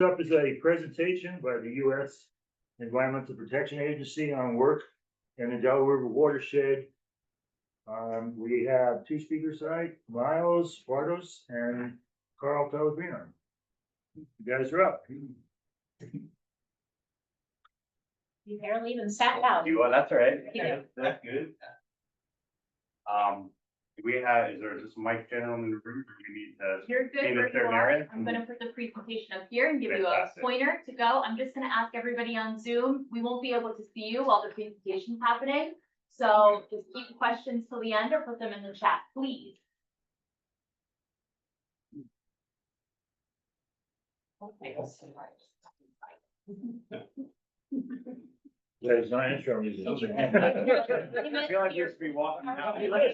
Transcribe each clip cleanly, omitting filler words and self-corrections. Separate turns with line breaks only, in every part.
Up is a presentation by the U.S. Environmental Protection Agency on work in the Delaware watershed. We have two speakers tonight, Miles Bartos and Carl Pellegrino. You guys are up.
You barely even sat down.
Well, that's all right.
Yeah.
That's good. Is there just mic general in the room? Or do you need to?
You're good
in a
where you
certain
are.
area?
I'm gonna put the presentation up here and give you a
Fantastic.
pointer to go. I'm just gonna ask everybody on Zoom. We won't be able to see you while the presentation's happening. So just keep questions till the end or put them in the chat, please. Okay.
Yeah, it's not intro music.
Did you
I feel like you should be walking out.
You made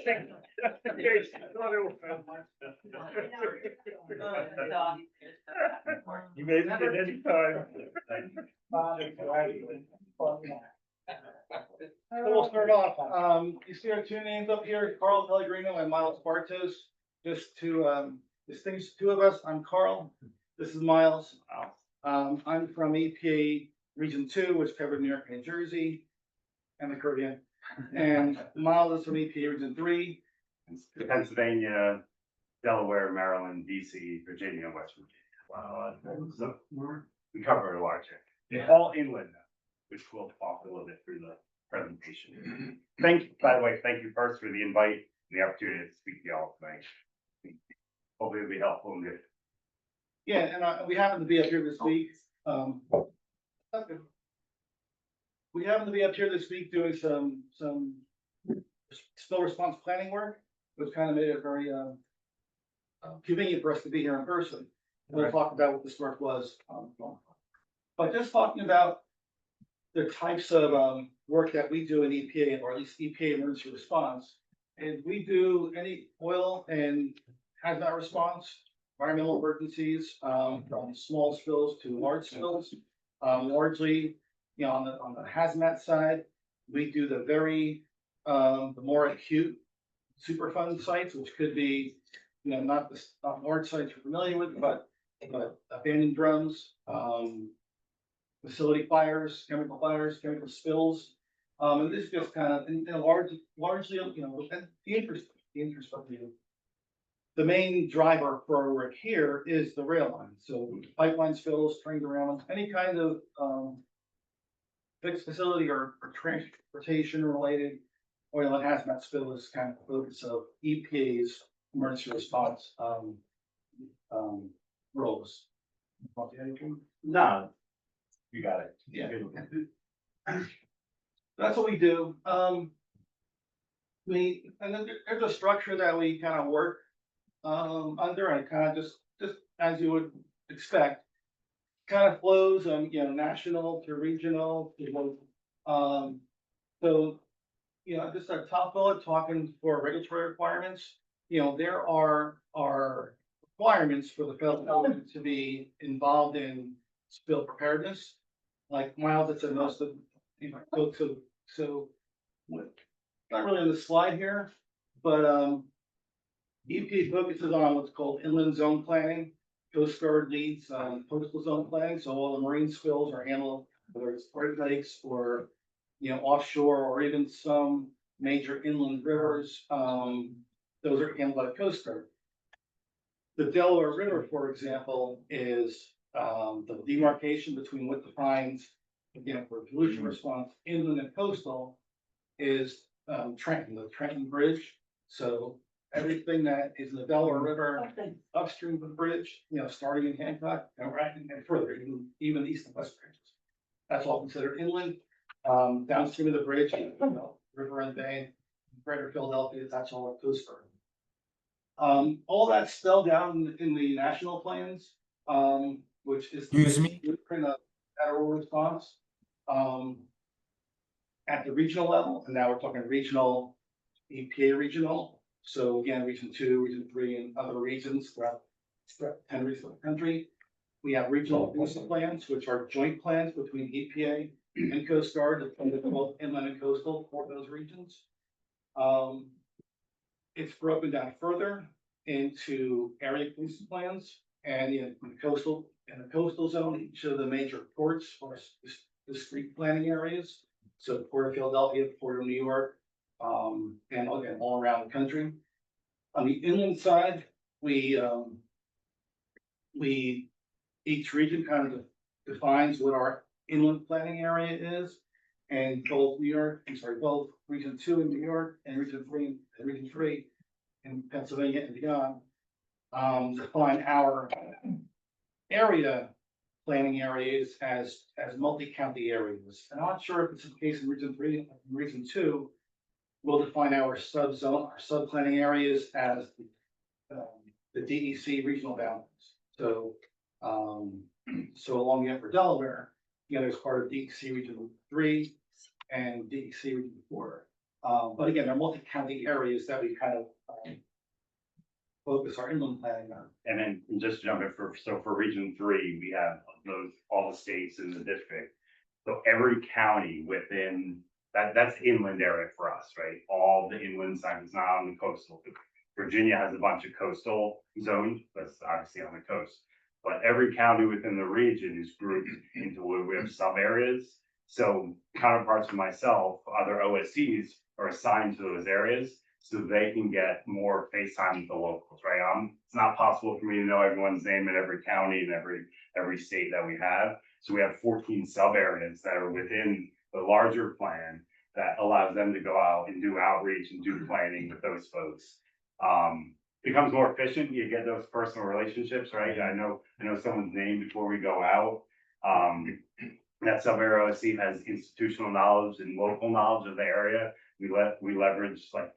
it at any time.
So we'll start off. You see our two names up here, Carl Pellegrino and Miles Bartos. Just to distinguish the two of us, I'm Carl. This is Miles. I'm from EPA Region 2, which covered New York, New Jersey, and the Caribbean. And Miles is from EPA Region 3.
Pennsylvania, Delaware, Maryland, DC, Virginia, West Virginia. Wow. So we cover a large area.
Yeah.
All inland now, which we'll talk a little bit through the presentation. Thank you, by the way, thank you first for the invite and the opportunity to speak to y'all tonight. Hopefully it'll be helpful and good.
Yeah, and we happen to be up here this week. We happen to be up here this week doing some spill response planning work, which kind of made it very convenient for us to be here in person. We'll talk about what this work was. But just talking about the types of work that we do in EPA, or at least EPA emergency response, and we do any oil and hazmat response, environmental emergencies, from small spills to large spills. Largely, on the hazmat side, we do the the more acute Superfund sites, which could be, not large sites you're familiar with, but abandoned drums, facility fires, chemical spills. And this just kind of, largely, the infrastructure. The main driver for our work here is the rail line. So pipeline spills, train derailments, any kind of fixed facility or transportation related oil and hazmat spill is kind of the focus of EPA's emergency response roles.
No, you got it.
Yeah. That's what we do. And then there's a structure that we kind of work under, and kind of just as you would expect, kind of flows, national to regional to local. So, just our top bullet talking for regulatory requirements, there are requirements for the federal government to be involved in spill preparedness. Like Miles had said, most of, so not really on the slide here, but EPA focuses on what's called inland zone planning. Coast Guard leads coastal zone planning, so all the marine spills are handled, whether it's Great Lakes or offshore, or even some major inland rivers. Those are handled by the Coast Guard. The Delaware River, for example, is the demarcation between what defines, for pollution response, inland and coastal, is Trenton, the Trenton Bridge. So everything that is in the Delaware River upstream of the bridge, starting in Hancock and further, even east and west bridges, that's all considered inland. Downstream of the bridge, River and Bay, Greater Philadelphia, that's all Coast Guard. All that's spelled out in the national plans, which is the blueprint of federal response. At the regional level, and now we're talking regional, EPA regional. So again, Region 2, Region 3, and other regions throughout 10 regions of the country. We have regional emergency plans, which are joint plans between EPA and Coast Guard, both inland and coastal for those regions. It's broken down further into area emergency plans, and in coastal in the coastal zone, each of the major ports or discrete planning areas. So Port of Philadelphia, Port of New York, and again, all around the country. On the inland side, each region kind of defines what our inland planning area is. And both both Region 2 in New York and Region 3 in Pennsylvania and beyond, define our area planning areas as multi-county areas. And I'm not sure if it's the case in Region 3, and Region 2, we'll define our sub-planning areas as the DEC regional boundaries. So, so along the upper Delaware, there's part of DEC Region 3 and DEC Region 4. But again, they're multi-county areas that we kind of focus our inland planning on.
And then just to jump in for Region 3, we have all the states in the district. So every county within that's inland area for us, right? All the inland side is not on the coastal. Virginia has a bunch of coastal zones, that's obviously on the coast. But every county within the region is grouped into where we have sub areas. So counterparts of myself, other OSCs are assigned to those areas so they can get more face time with the locals, right? It's not possible for me to know everyone's name in every county and every state that we have. So we have 14 sub areas that are within the larger plan that allows them to go out and do outreach and do planning with those folks. Becomes more efficient. You get those personal relationships, right? I know someone's name before we go out. That sub area OSC has institutional knowledge and local knowledge of the area. We leverage like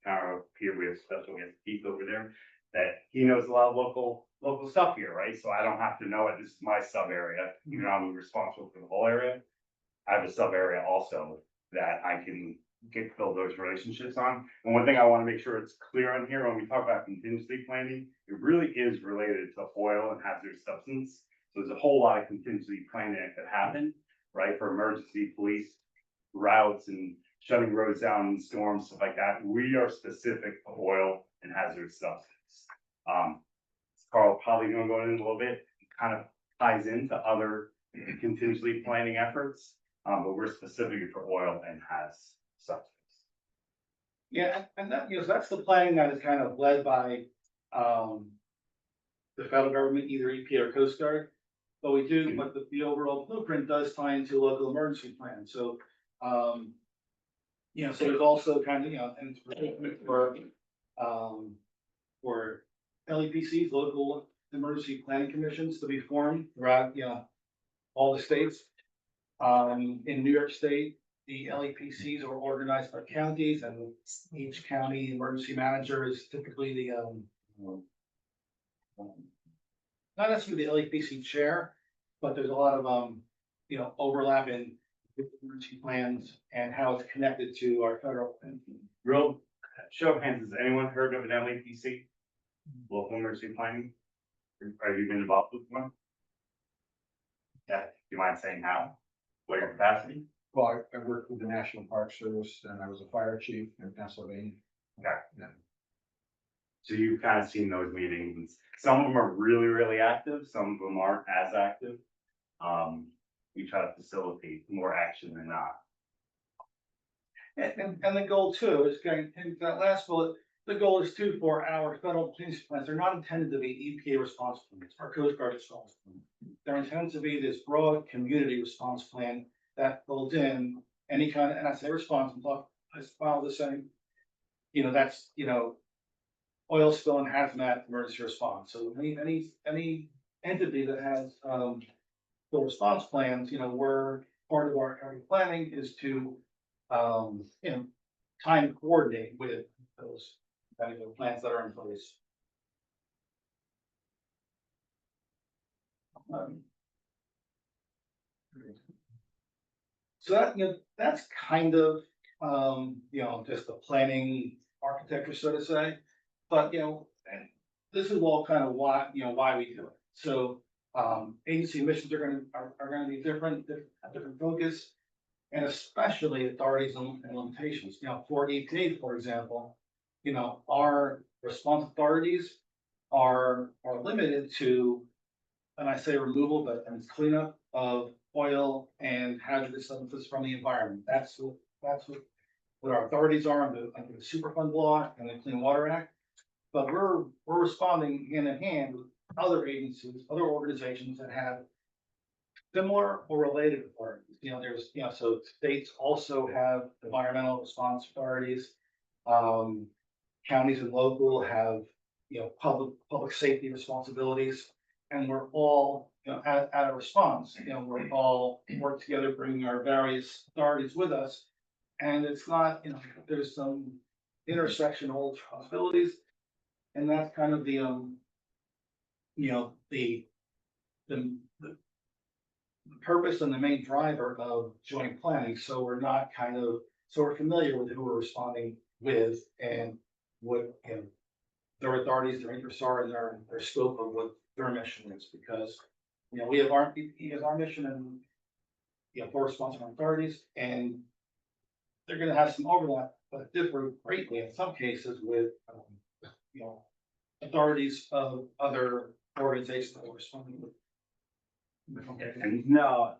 our peer, we have special guest Keith over there that he knows a lot of local stuff here, right? So I don't have to know it. This is my sub area, even though I'm responsible for the whole area. I have a sub area also that I can build those relationships on. And one thing I want to make sure it's clear on here when we talk about contingency planning, it really is related to oil and hazardous substance. So there's a whole lot of contingency planning that could happen, right? For emergency police routes and shutting roads down in storms, stuff like that. We are specific to oil and hazardous substance. Carl probably gonna go in a little bit, it kind of ties into other contingency planning efforts, but we're specifically for oil and haz substance.
Yeah, and that, that's the planning that is kind of led by, the federal government, either EPA or Coast Guard. But we do, but the overall blueprint does tie into local emergency plan. So, so there's also kind of, and for LEPCs, local emergency planning commissions to be formed throughout, all the states. In New York State, the LEPCs are organized by counties, and each county emergency manager is typically the, not necessarily the LEPC chair, but there's a lot of, overlap in emergency plans and how it's connected to our federal.
Real show of hands, has anyone heard of an LEPC? Local emergency planning? Have you been involved with one? Yeah, do you mind saying how? What your capacity?
Well, I worked with the National Park Service and I was a fire chief in Pennsylvania.
Okay.
Yeah.
So you've kind of seen those meetings. Some of them are really, really active. Some of them aren't as active. We try to facilitate more action than not.
And the goal too is going to that last bullet. The goal is too for our federal police plans. They're not intended to be EPA response plans or Coast Guard response plan. They're intended to be this broad community response plan that builds in any kind of, and I say response, I file the same, that's, oil spill and hazmat emergency response. So any entity that has, the response plans, we're part of our planning is to, time coordinate with those plans that are in place. So that, that's kind of, just the planning architecture, so to say. But, and this is all kind of why, why we do it. So, agency missions are gonna be different, have different focus, and especially authorities and limitations. For EPA, for example, our response authorities are limited to and I say removal, but I mean, it's cleanup of oil and hazardous substances from the environment. That's what our authorities are under the Superfund law and the Clean Water Act. But we're responding hand in hand with other agencies, other organizations that have similar or related authorities. There's, so states also have environmental response authorities. Counties and local have, public safety responsibilities. And we're all, at a response, we're all work together, bringing our various authorities with us. And it's not, there's some intersectional responsibilities. And that's kind of the purpose and the main driver of joint planning. So we're not so we're familiar with who we're responding with and what, their authorities, their interests are, and their scope of what their mission is, because, we have our mission and, for responsible authorities, and they're gonna have some overlap, but differ greatly in some cases with, authorities of other organizations that we're responding with.
And no,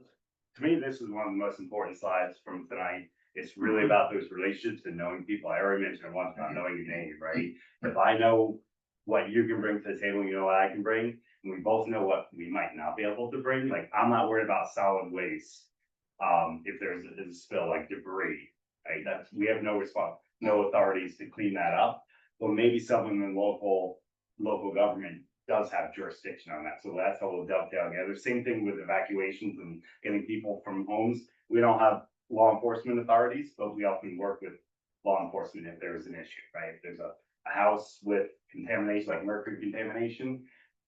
to me, this is one of the most important slides from tonight. It's really about those relationships and knowing people. I already mentioned it once about knowing your name, right? If I know what you can bring to the table, you know what I can bring, and we both know what we might not be able to bring, like, I'm not worried about solid waste. If there's a spill like debris, right? We have no authorities to clean that up. But maybe someone in local government does have jurisdiction on that. So that's how we'll dovetail together. Same thing with evacuations and getting people from homes. We don't have law enforcement authorities, but we often work with law enforcement if there is an issue, right? If there's a house with contamination, like mercury contamination,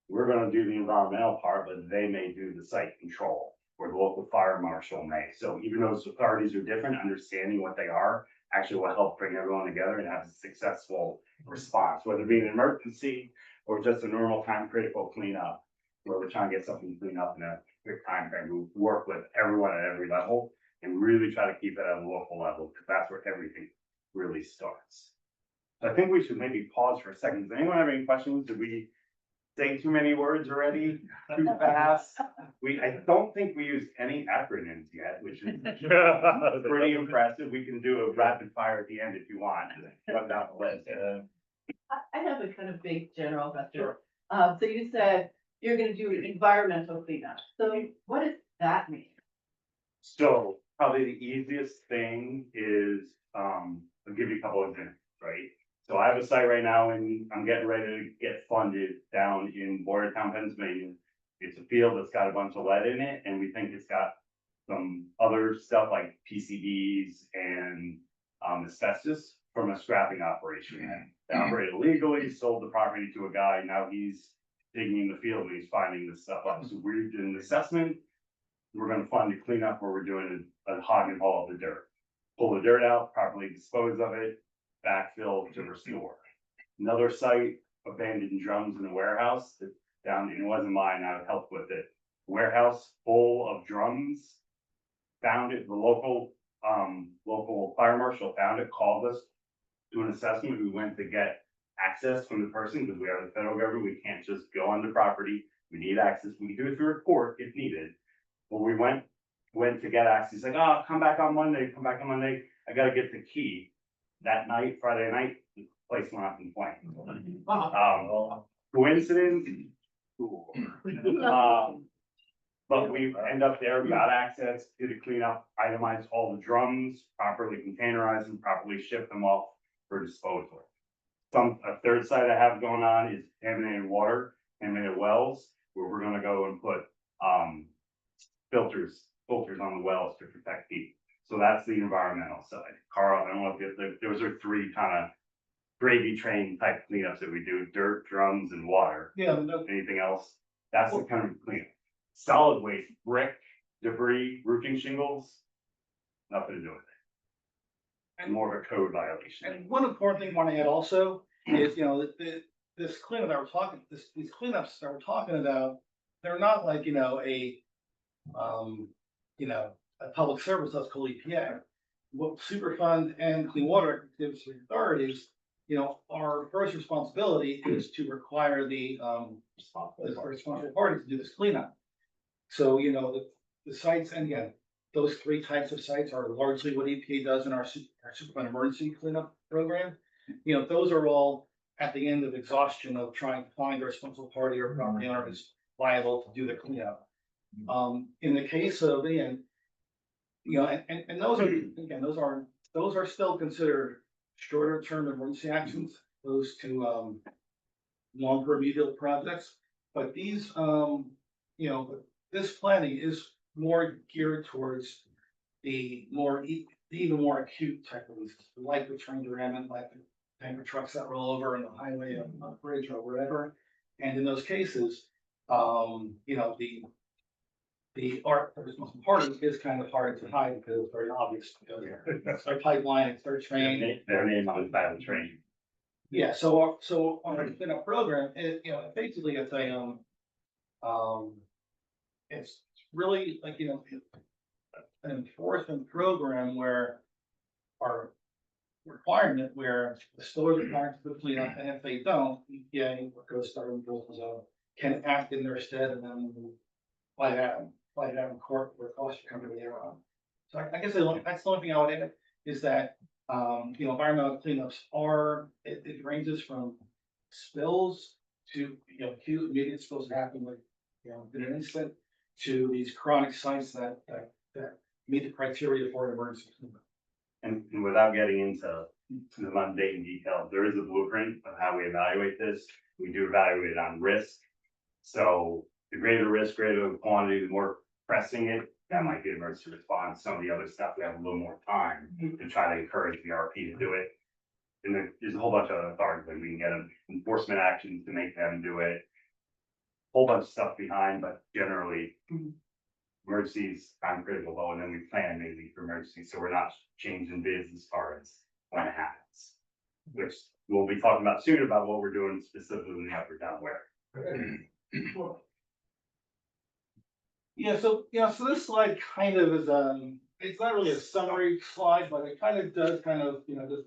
we're gonna do the environmental part, but they may do the site control, or the local fire marshal may. So even though those authorities are different, understanding what they are actually will help bring everyone together and have a successful response, whether it be an emergency or just a normal time critical cleanup, where we're trying to get something cleaned up in a quick time frame. We work with everyone at every level and really try to keep it at a local level, because that's where everything really starts. So I think we should maybe pause for a second. Does anyone have any questions? Did we say too many words already? Too fast? I don't think we used any acronyms yet, which is pretty impressive. We can do a rapid fire at the end if you want. Run down the list.
I have a kind of big general question. So you said you're gonna do environmental cleanup. So what does that mean?
So probably the easiest thing is, I'll give you a couple of examples, right? So I have a site right now and I'm getting ready to get funded down in Boyertown, Pennsylvania. It's a field that's got a bunch of lead in it, and we think it's got some other stuff like PCBs and asbestos from a scrapping operation. They operated illegally, sold the property to a guy. Now he's digging in the field and he's finding this stuff up. So we're doing an assessment. We're gonna fund a cleanup where we're doing a hog and haul of the dirt. Pull the dirt out, properly dispose of it, backfill to restore. Another site, abandoned drums in a warehouse that down, it wasn't mine, I helped with it. Warehouse full of drums, found it, the local fire marshal found it, called us, do an assessment. We went to get access from the person, because we are the federal government, we can't just go on the property, we need access, we can do it through a court if needed. Well, we went to get access, he's like, oh, come back on Monday, I gotta get the key. That night, Friday night, the place went up in flames. Coincidence? Sure. But we end up there, we got access, did a cleanup, itemized all the drums, properly containerized them, properly shipped them off for disposal. A third site I have going on is contaminated water, contaminated wells, where we're gonna go and put, filters on the wells to protect people. So that's the environmental side. Carl, I don't know if those are three kind of gravy train type cleanups that we do: dirt, drums, and water.
Yeah, no,
Anything else? That's the kind of cleanup. Solid waste, brick, debris, roofing shingles, nothing to do with it. And more of a code violation.
and one important thing I want to add also is, this cleanup that we're talking, these cleanups that we're talking about, they're not like, a public service that's called EPA. What Superfund and Clean Water gives to authorities, our first responsibility is to require the responsible party to do this cleanup. So, the sites, and again, those three types of sites are largely what EPA does in our Superfund emergency cleanup program. Those are all at the end of exhaustion of trying to find a responsible party or property owner who's liable to do the cleanup. In the case of, and those are, again, those are still considered shorter term emergency actions, those to, longer remedial projects. But these, this planning is more geared towards the even more acute type of leases, like the train derailment, like the tanker trucks that roll over in the highway or on a bridge or wherever. And in those cases, the responsible party is kind of hard to hide because it's very obvious. It's their pipeline, it's their train.
Their name on the side of the train.
Yeah, so on our cleanup program, basically it's it's really like, an enforcement program where our requirement where the stores are required to clean up, and if they don't, EPA goes start can act in their stead and then fight out in court where costs are coming later on. So I guess that's the only thing I would add is that, environmental cleanups it ranges from spills to, acute immediate spills that happen like, in an instant to these chronic sites that meet the criteria for an emergency cleanup.
And without getting into the mundane details, there is a blueprint of how we evaluate this. We do evaluate it on risk. So the greater risk, greater the quantity, the more pressing it, that might be emergency response. Some of the other stuff, we have a little more time to try to encourage the RP to do it. And there's a whole bunch of authorities, like we can get them enforcement actions to make them do it. Whole bunch of stuff behind, but generally emergencies, time critical though, and then we plan maybe for emergencies, so we're not changing bids as far as when it happens. Which we'll be talking about soon about what we're doing specifically in the upper Delaware.
Yeah, so this slide kind of is, it's not really a summary slide, but it kind of does just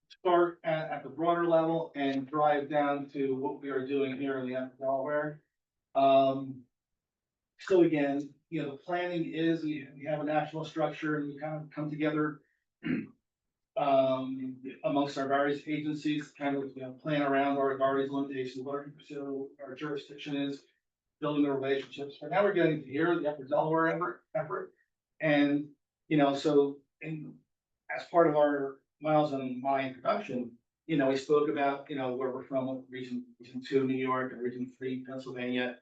start at the broader level and drive down to what we are doing here in the upper Delaware. So again, the planning is, we have a national structure and we kind of come together amongst our various agencies, kind of, plan around our authorities, limitations, what our jurisdiction is, building the relationships. But now we're getting to here, the upper Delaware effort. And, so as part of our Miles and my introduction, we spoke about, where we're from, region 2, New York, and region 3, Pennsylvania.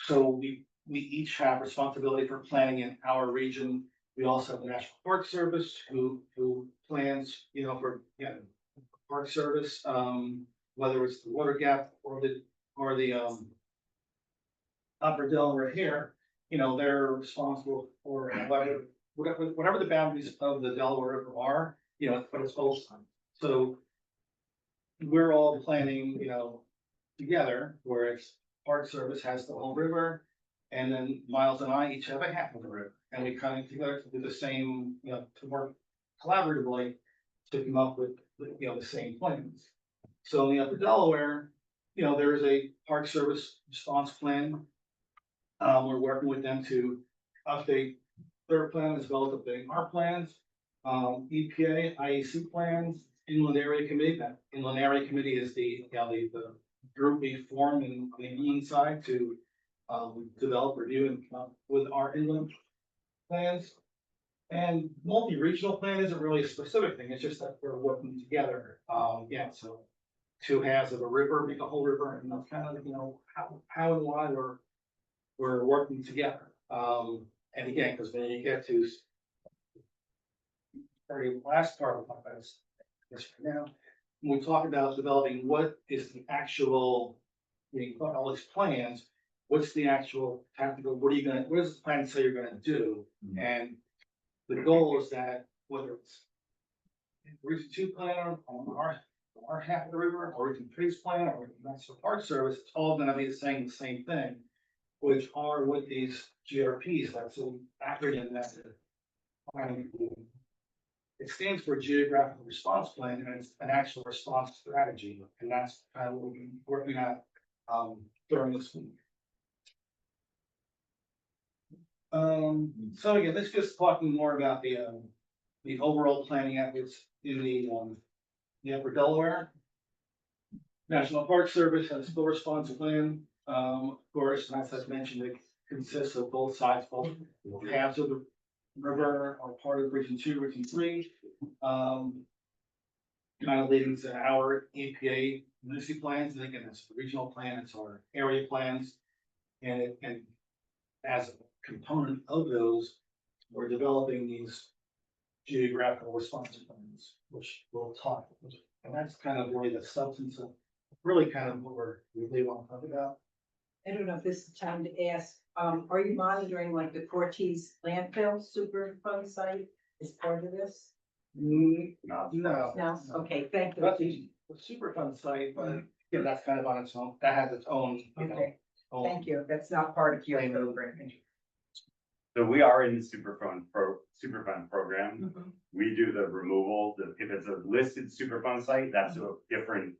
So we each have responsibility for planning in our region. We also have the National Park Service who plans, for Park Service, whether it's the Water Gap or the upper Delaware here. They're responsible for whatever the boundaries of the Delaware River are. But it's both. So we're all planning, together, where it's Park Service has the whole river, and then Miles and I each have a half of the river, and we kind of together to do the same, to work collaboratively to come up with, the same plans. So in the upper Delaware, there is a Park Service response plan. We're working with them to update their plan as well as updating our plans. EPA, IAC plans, Inland Area Committee. That Inland Area Committee is the group we formed on the inland side to develop, review, and come up with our inland plans. And multi-regional plan isn't really a specific thing, it's just that we're working together. So two halves of a river make a whole river, and that's kind of, how and why we're working together. And again, because when you get to the last part of my guys, for now, when we talk about developing what is the actual, all these plans, what's the actual tactical, what does the plan say you're gonna do? And the goal is that whether it's Region 2 plan on our half of the river, or Region 3's plan, or National Park Service, it's all gonna be saying the same thing, which are what these GRPs, that's an acronym that's it stands for geographical response plan, and it's an actual response strategy, and that's kind of what we've been working at, during this week. So again, let's just talking more about the overall planning efforts in the Upper Delaware. National Park Service has a spill response plan, of course, and as I've mentioned, it consists of both sides, both halves of the river are part of Region 2, Region 3. Kind of leading to our EPA emergency plans, and again, it's the regional plan, it's our area plans. And as a component of those, we're developing these geographical response plans, which we'll talk about. And that's kind of really the substance of, really kind of what we really want to talk about.
I don't know if this is the time to ask, are you monitoring like the Cortez landfill Superfund site as part of this?
No.
No, okay, thank you.
That's the Superfund site, but yeah, that's kind of on its own, that has its own,
Okay,
own.
thank you, that's not part of your program.
So we are in the Superfund program.
Mhm.
We do the removal, if it's a listed Superfund site, that's a different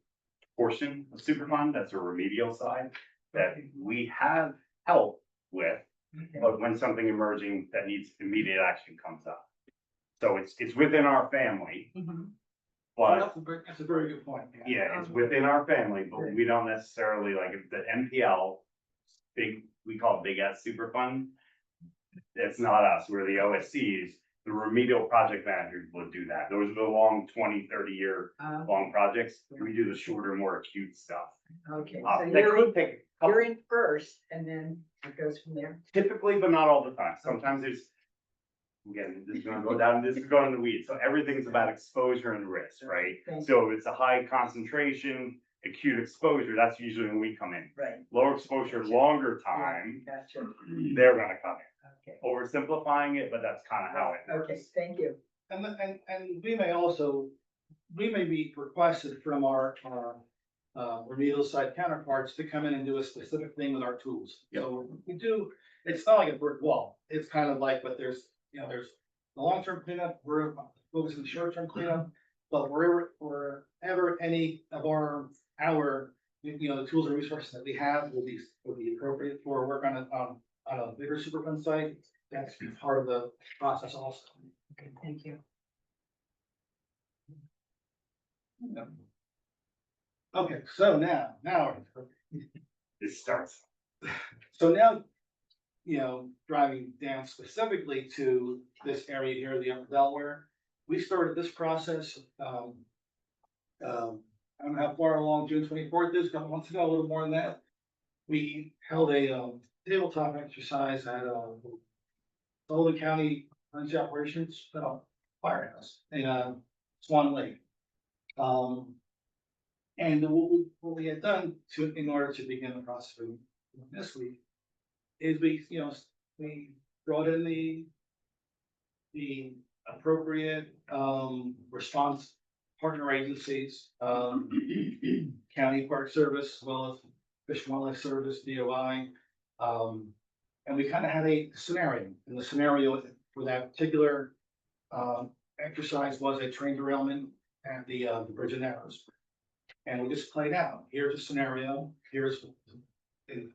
portion of Superfund, that's a remedial side that we have help with,
Okay.
but when something emerging that needs immediate action comes up. So it's within our family,
Mhm.
but
That's a very good point.
yeah, it's within our family, but we don't necessarily, like, if the MPL, we call it Big S Superfund. It's not us, we're the OSCs, the remedial project managers would do that. Those are the long 20, 30-year long projects. We do the shorter, more acute stuff.
Okay,
That
so
could take a couple,
you're in first and then it goes from there.
typically, but not all the time. Sometimes there's, again, this is gonna go down, this is going in the weeds. So everything's about exposure and risk, right?
Thank you.
So if it's a high concentration, acute exposure, that's usually when we come in.
Right.
Lower exposure, longer time,
Gotcha,
they're gonna come in.
okay,
Oversimplifying it, but that's kind of how it
okay,
works.
thank you.
And we may be requested from our remedial site counterparts to come in and do a specific thing with our tools. So we do, it's not like a brick wall, it's kind of like, but there's the long-term cleanup, we're focusing on the short-term cleanup. But wherever any of our the tools and resources that we have will be appropriate for work on a bigger Superfund site. That's part of the process also.
Okay, thank you.
Okay, so now,
It starts.
so now, driving down specifically to this area here, the Upper Delaware, we started this process, I don't know how far along June 24th is, a couple months ago, a little more than that. We held a tabletop exercise at Sullivan County Emergency Operations Firehouse in Swan Lake. And what we had done in order to begin the process for this week is we brought in the appropriate response partner agencies, County Park Service, as well as Fish and Wildlife Service, DOI. And we kind of had a scenario, and the scenario for that particular exercise was a train derailment at the Bridge of Narrows. And we just played out, here's a scenario, here's the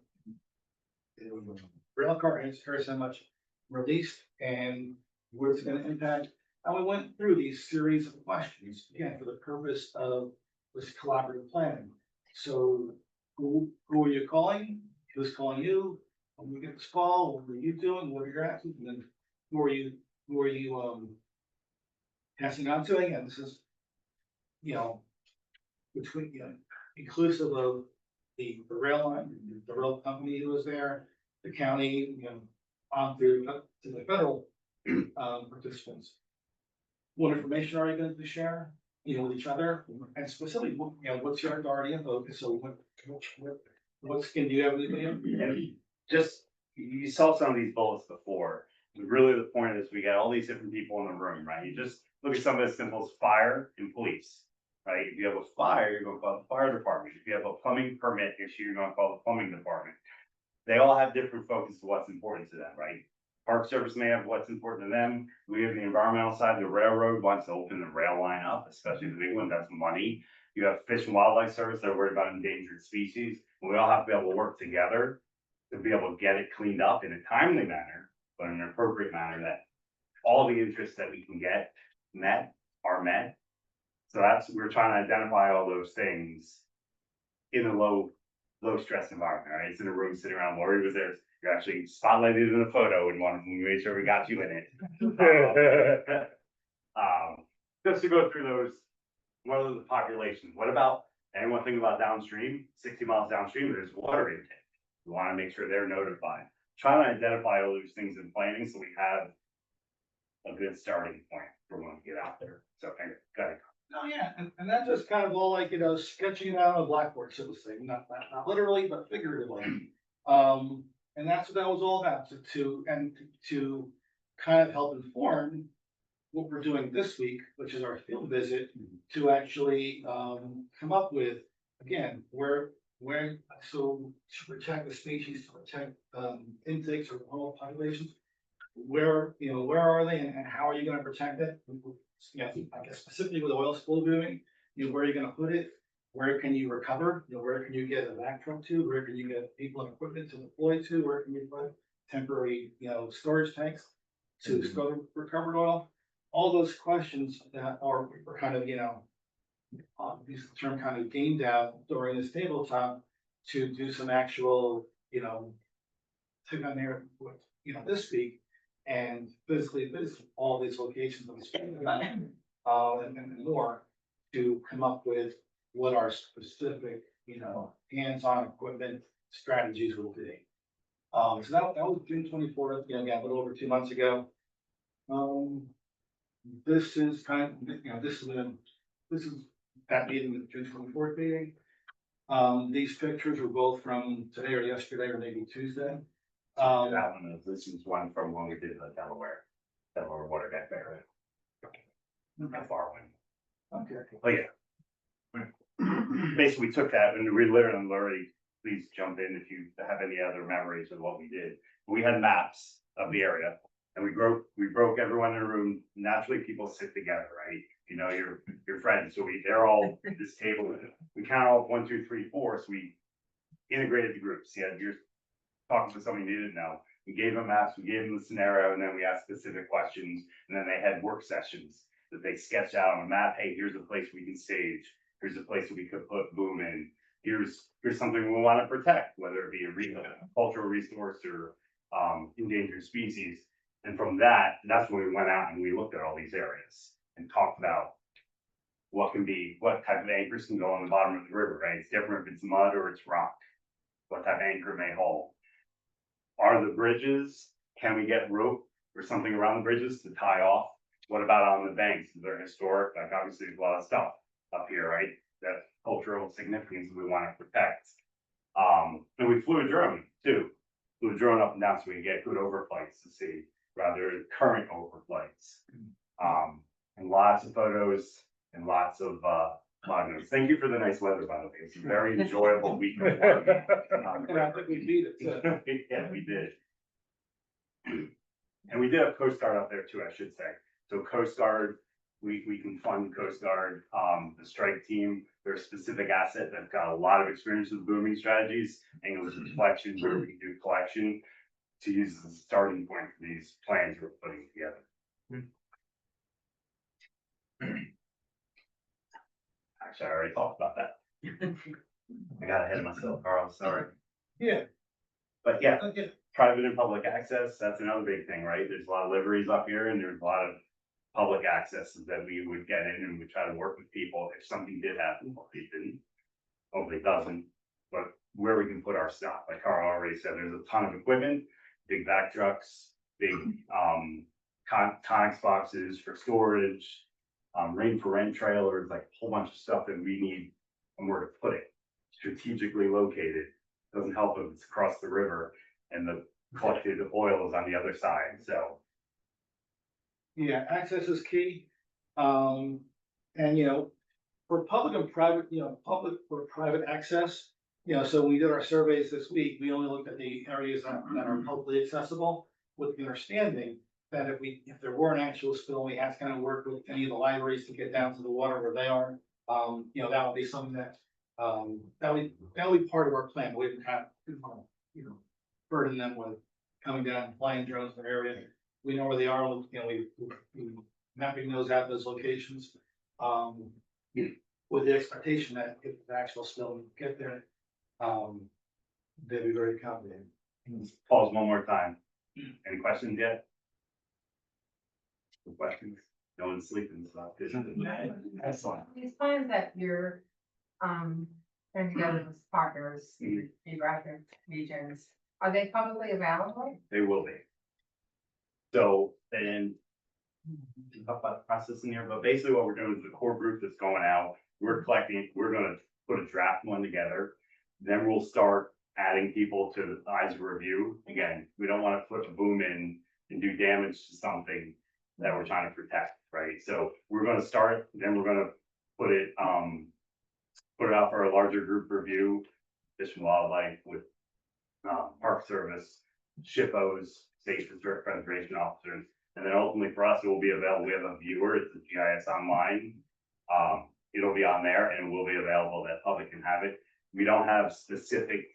rail car has here's how much released and what it's gonna impact. And we went through these series of questions, again, for the purpose of this collaborative planning. So who are you calling? Who's calling you? When we get this call, what are you doing? What are your actions? And then who are you passing on to? Again, this is, between, inclusive of the rail line, the rail company who was there, the county, on through to the federal participants. What information are you going to share, with each other? And specifically, what's your authority and focus? So what skin do you have?
And just, you saw some of these bullets before. Really, the point is we got all these different people in the room, right? You just look at something as simple as fire and police, right? If you have a fire, you're going to call the fire department. If you have a plumbing permit issue, you're going to call the plumbing department. They all have different focus to what's important to them, right? Park Service may have what's important to them. We have the environmental side. The railroad wants to open the rail line up, especially the big one. That's money. You have Fish and Wildlife Service. They're worried about endangered species. We all have to be able to work together to be able to get it cleaned up in a timely manner, but in an appropriate manner that all the interests that we can get met are met. So we're trying to identify all those things in a low stress environment, right? It's in a room sitting around. Lori was there. You're actually spotlighted in a photo in one of them. We made sure we got you in it. Just to go through those, what are the populations? What about, anyone think about downstream, 60 miles downstream, there's water intake. We want to make sure they're notified. Trying to identify all those things in planning so we have a good starting point for when we get out there. So, go ahead.
Oh, yeah, and that's just kind of all like, sketching it out on a blackboard, so to say, not literally, but figuratively. And that's what that was all about, to kind of help inform what we're doing this week, which is our field visit, to actually, come up with, again, so to protect the species, to protect, intakes or whole populations, where are they and how are you gonna protect it? I guess specifically with oil spill booming, where are you gonna put it? Where can you recover? Where can you get a vac truck to? Where can you get people and equipment to deploy to? Where can you put temporary, storage tanks to store recovered oil? All those questions that are kind of, use the term kind of gamed out during this tabletop to do some actual, take on there, this week and physically visit all these locations on the screen, and more to come up with what our specific, hands-on equipment strategies will be. So that was June 24th, again, a little over 2 months ago. This is kind of, this is that meeting, the June 24th meeting. These pictures were both from today or yesterday or maybe Tuesday.
That one, this is one from when we did the Delaware water deck there. That far one.
Okay.
Oh, yeah. Basically, we took that and we literally, please jump in if you have any other memories of what we did. We had maps of the area and we broke everyone in a room. Naturally, people sit together, right? Your friends. So they're all at this table. We count all 1, 2, 3, 4. So we integrated the groups. Yeah, you're talking to somebody you didn't know. We gave them maps, we gave them the scenario, and then we asked specific questions. And then they had work sessions that they sketched out on a map. Hey, here's a place we can stage. Here's a place that we could put boom in. Here's something we want to protect, whether it be a cultural resource or endangered species. And from that's when we went out and we looked at all these areas and talked about what type of anchors can go on the bottom of the river, right? It's different if it's mud or it's rock. What type of anchor may hold. Are the bridges, can we get rope or something around the bridges to tie off? What about on the banks? They're historic, like obviously there's a lot of stuff up here, right? That cultural significance we want to protect. And we flew a drone too. Flew a drone up and down so we can get good overflights to see rather current overflights. And lots of photos and lots of notes. Thank you for the nice weather, by the way. It's a very enjoyable week of work.
And I think we beat it too.
Yeah, we did. And we did have Coast Guard up there too, I should say. So Coast Guard, we can fund Coast Guard, the strike team, they're a specific asset that's got a lot of experience with booming strategies, angles of collection, where we can do collection to use as a starting point for these plans we're putting together. Actually, I already talked about that. I got ahead of myself, Carl, sorry.
Yeah.
But yeah, private and public access, that's another big thing, right? There's a lot of liveries up here and there's a lot of public accesses that we would get in and we try to work with people if something did happen, hopefully it didn't, hopefully it doesn't, but where we can put our stuff. Like Carl already said, there's a ton of equipment, big vac trucks, big Conex boxes for storage, rain for rent trailers, like a whole bunch of stuff that we need somewhere to put it. Strategically located, doesn't help if it's across the river and the collected oil is on the other side, so.
Yeah, access is key. And for public and private, public or private access, so when we did our surveys this week, we only looked at the areas that are publicly accessible. with the understanding that if there were an actual spill, we have to kind of work with any of the libraries to get down to the water where they are. That would be something that, that'll be part of our plan. We wouldn't have, burden them with coming down and flying drones in the area. We know where they are, we mapping those out, those locations. With the expectation that if the actual spill would get there, they'd be very accommodating.
Pause one more time. Any questions yet? No questions? No one's sleeping, so that's good. Excellent.
These plans that you're, putting together with partners, geographic regions, are they publicly available?
They will be. So, and talk about the process in here, but basically what we're doing is the core group that's going out, we're collecting, we're gonna put a draft one together. Then we'll start adding people to the eyes of review. Again, we don't want to put a boom in and do damage to something that we're trying to protect, right? So we're gonna start, then we're gonna put it out for a larger group review, Fish and Wildlife with Park Service, SHPOs, State Historic Preservation Officers, and then ultimately for us, it will be available. We have a viewer, it's a GIS online. It'll be on there and will be available that public can have it. We don't have specific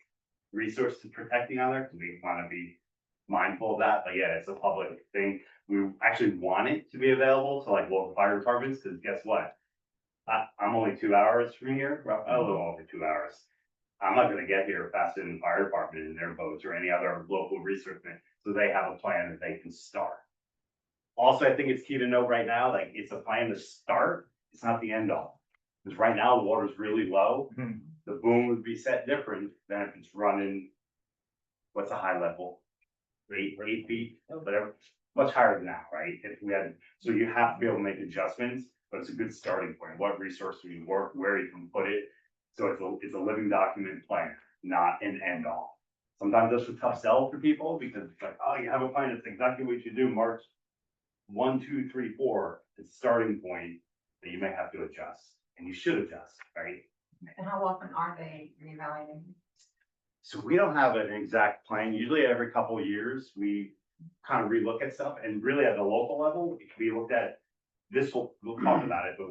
resources protecting on there because we want to be mindful of that, but yeah, it's a public thing. We actually want it to be available to like local fire departments, because guess what? I'm only 2 hours from here, a little over 2 hours. I'm not gonna get here faster than the fire department in their boats or any other local resource thing, so they have a plan that they can start. Also, I think it's key to know right now, like, it's a plan to start, it's not the end all. Because right now, the water's really low, the boom would be set different than if it's running, what's a high level? 8 feet, whatever, much higher than that, right? If we had, so you have to be able to make adjustments, but it's a good starting point. What resource do you work, where you can put it? So it's a living document plan, not an end all. Sometimes that's a tough sell for people because it's like, oh, you have a plan, it's exactly what you do, March 1, 2, 3, 4, it's a starting point that you may have to adjust, and you should adjust, right?
And how often are they reevaluating?
So we don't have an exact plan. Usually every couple of years, we kind of relook at stuff, and really at the local level, it can be looked at. We'll talk about it, but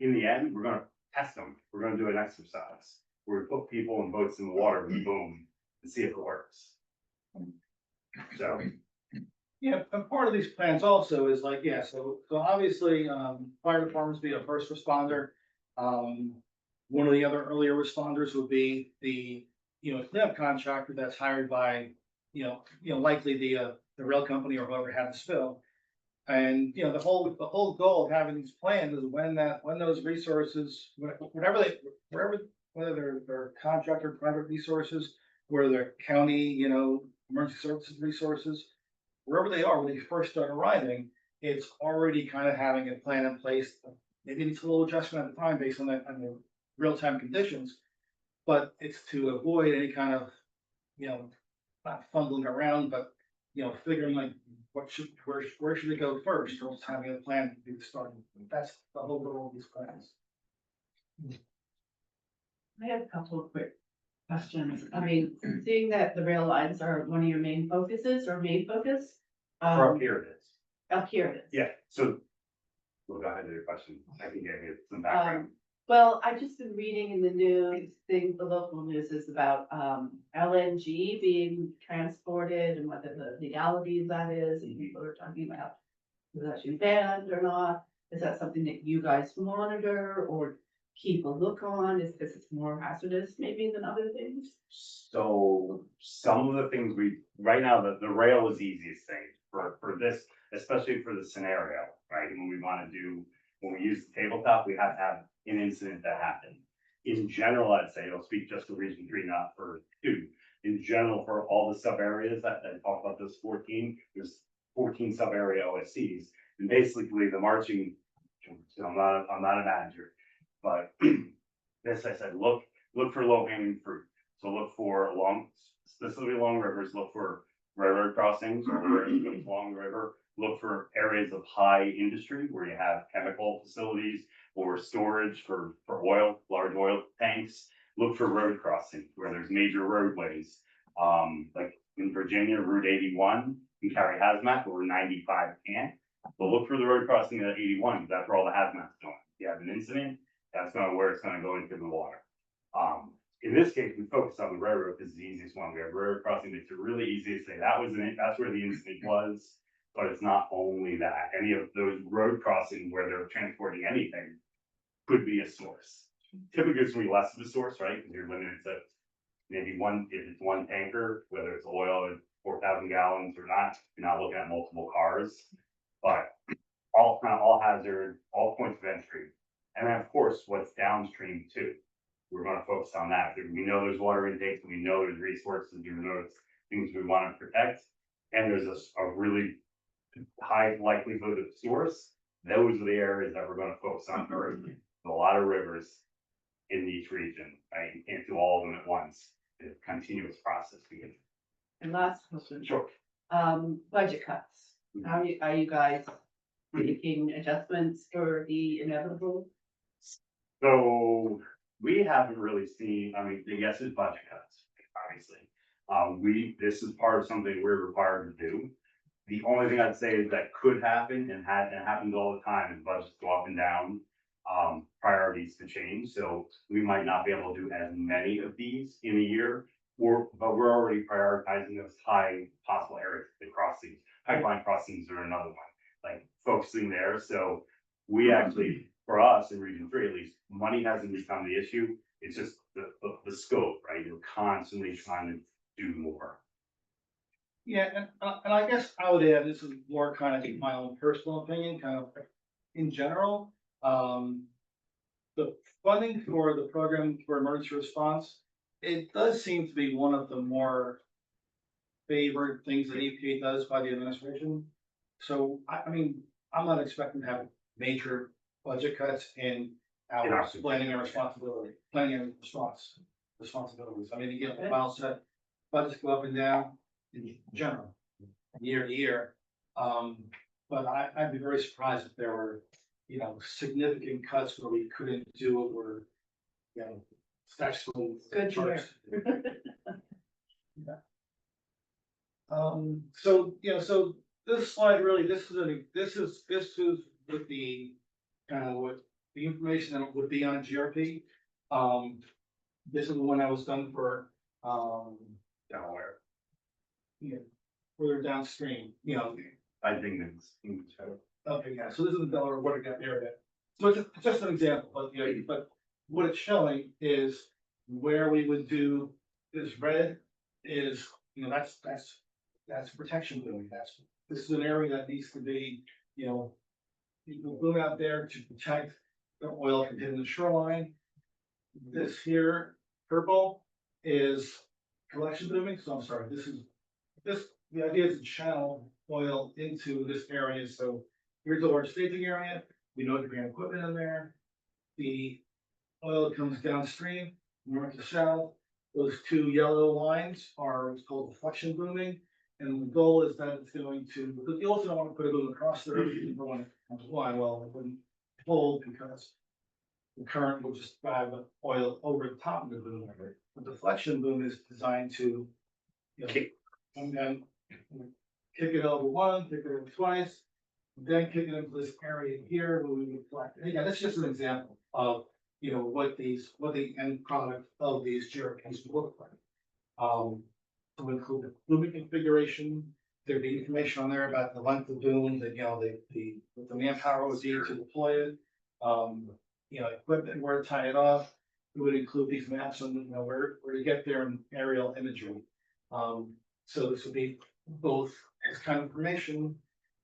in the end, we're gonna test them. We're gonna do an exercise where we put people and boats in the water with boom and see if it works. So,
Yeah, and part of these plans also is like, yeah, so obviously, fire departments be a first responder. One of the other earlier responders would be the, cleanup contractor that's hired by, likely the rail company or whoever had the spill. And, the whole goal of having these plans is when those resources, wherever, whether they're contractor, private resources, whether they're county, emergency services resources, wherever they are, when they first start arriving, it's already kind of having a plan in place. Maybe it's a little adjustment at the time based on the real-time conditions, but it's to avoid any kind of, not fumbling around, but, figuring like where should it go first, or just having a plan to be the starting. That's the whole goal of these plans.
I have a couple of quick questions. I mean, seeing that the rail lines are one of your main focuses or main focus.
for up here it is.
Up here it is.
Yeah, so, well, go ahead with your question. I can give you some background.
Well, I've just been reading in the news, the local news is about, LNG being transported and whether the legalities that is, and people are talking about is that should be banned or not. Is that something that you guys monitor or keep a look on? Is because it's more hazardous maybe than other things?
So some of the things right now, the rail is the easiest thing for this, especially for the scenario, right? When we use the tabletop, we have to have an incident that happened. In general, I'd say, I'll speak just for region 3, not for 2. In general, for all the sub areas that I talked about, those 14, there's 14 sub area OSCs. And basically the marching, I'm not a manager, but this, I said, look for low hanging fruit. So look for specifically along rivers, look for railroad crossings or where it goes along the river. Look for areas of high industry where you have chemical facilities or storage for oil, large oil tanks. Look for road crossings where there's major roadways. Like in Virginia, Route 81 can carry hazmat, but we're 95 can't. But look for the road crossing at 81, because that's where all the hazmat's going. If you have an incident, that's gonna where it's gonna go into the water. In this case, we focus on the railroad because it's the easiest one. We have railroad crossing, makes it really easy to say that was that's where the incident was. But it's not only that, any of those road crossings where they're transporting anything could be a source. Typically, it's gonna be less of a source, right? Because you're limited to maybe one, if it's one tanker, whether it's oil or 4,000 gallons or not, you're not looking at multiple cars. But all hazard, all points of entry. And then, of course, what's downstream too. We're gonna focus on that. We know there's water intakes, we know there's resources, we know there's things we wanna protect. And there's a really high likelihood of source. Those are the areas that we're gonna focus on first. A lot of rivers in each region, right? You can't do all of them at once. It's a continuous process.
And last question,
Sure.
budget cuts. Are you guys making adjustments for the inevitable?
So we haven't really seen, I mean, yes, it's budget cuts, obviously. This is part of something we're required to do. The only thing I'd say is that could happen and happens all the time is budgets go up and down. Priorities to change, so we might not be able to do as many of these in a year, but we're already prioritizing those high possible areas, the crossings, pipeline crossings are another one, like focusing there, so we actually, for us in Region 3 at least, money hasn't become the issue, it's just the scope, right? You're constantly trying to do more.
Yeah, and I guess I would add, this is more kind of my own personal opinion, kind of in general. The funding for the program for emergency response, it does seem to be one of the more favored things that EPA does by the administration. So, I mean, I'm not expecting to have major budget cuts in our planning and responsibilities. I mean, again, the file set, budgets go up and down in general, year to year. But I'd be very surprised if there were, significant cuts where we couldn't do it, or, statutory.
Good to hear.
Yeah. So, so this slide really, this is with the kind of what the information that would be on a GRP. This is the one that was done for,
Delaware,
further downstream,
I think it's.
Okay, yeah, so this is the Delaware water gap area. So it's just an example, but what it's showing is where we would do this red is, that's protection building. This is an area that needs to be, you can boom out there to protect the oil from hitting the shoreline. This here, purple, is collection booming, so I'm sorry, the idea is to channel oil into this area, so here's the large staging area, we know the grand equipment in there. The oil comes downstream, north to south. Those two yellow lines are what's called deflection booming. And the goal is that it's going to, because you also don't want to put a boom across the river when it comes line, well, it wouldn't hold because the current will just drive the oil over the top of the boom. The deflection boom is designed to, and then kick it over one, kick it over twice, then kick it into this area here where we would collect. Again, that's just an example of, what the end product of these GRPs would look like. To include the booming configuration, there'd be information on there about the length of boom, that, the manpower would be to deploy it. Equipment, where to tie it off. We would include these maps on, where to get there in aerial imagery. So this would be both this kind of information,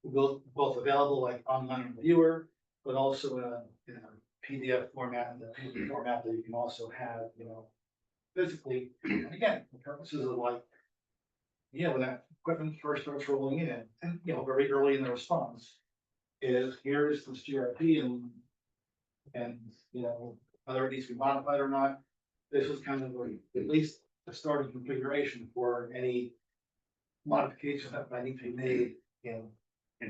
both available like online viewer, but also in a PDF format, and the PDF format that you can also have, physically. And again, the purposes of like, when that equipment first starts rolling in, and very early in the response, is here's this GRP and whether it needs to be modified or not. This is kind of at least the starting configuration for any modifications that might need to be made,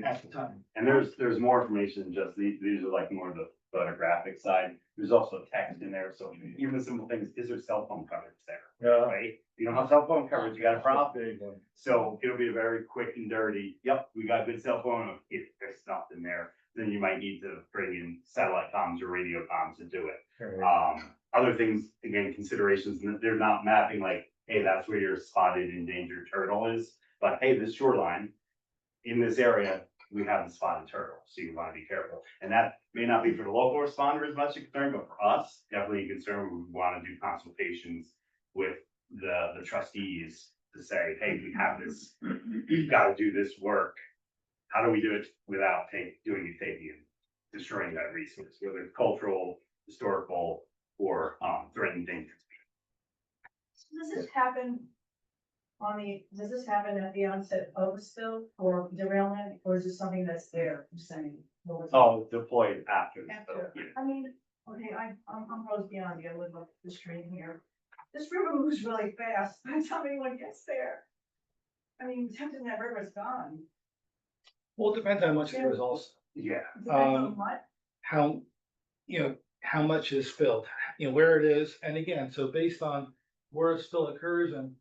at the time.
And there's more information than just these are like more of the photographic side. There's also text in there, so even the simple things, is there cell phone coverage there,
Yeah.
right? If you don't have cell phone coverage, you got a problem.
Big one.
So it'll be a very quick and dirty, yep, we got good cell phone, if there's nothing there, then you might need to bring in satellite comms or radio comms to do it. Other things, again, considerations, they're not mapping like, hey, that's where your spotted endangered turtle is, but hey, this shoreline, in this area, we have the spotted turtle, so you wanna be careful. And that may not be for the local responder as much a concern, but for us, definitely a concern. We wanna do consultations with the trustees to say, hey, we have this, you've gotta do this work. How do we do it without doing it, taking and destroying that resource, whether it's cultural, historical, or threatened endangered species?
Does this happen does this happen at the onset of a spill or derailment, or is this something that's there, you're saying?
Oh, deployed after the spill,
After,
yeah.
I mean, okay, I'm Rose Beyond, I live up the street here. This river moves really fast, by the time anyone gets there. I mean, tempting that river's gone.
Well, it depends how much there is also,
Yeah,
Depends on what,
how, how much is spilled, where it is, and again, so based on where a spill occurs and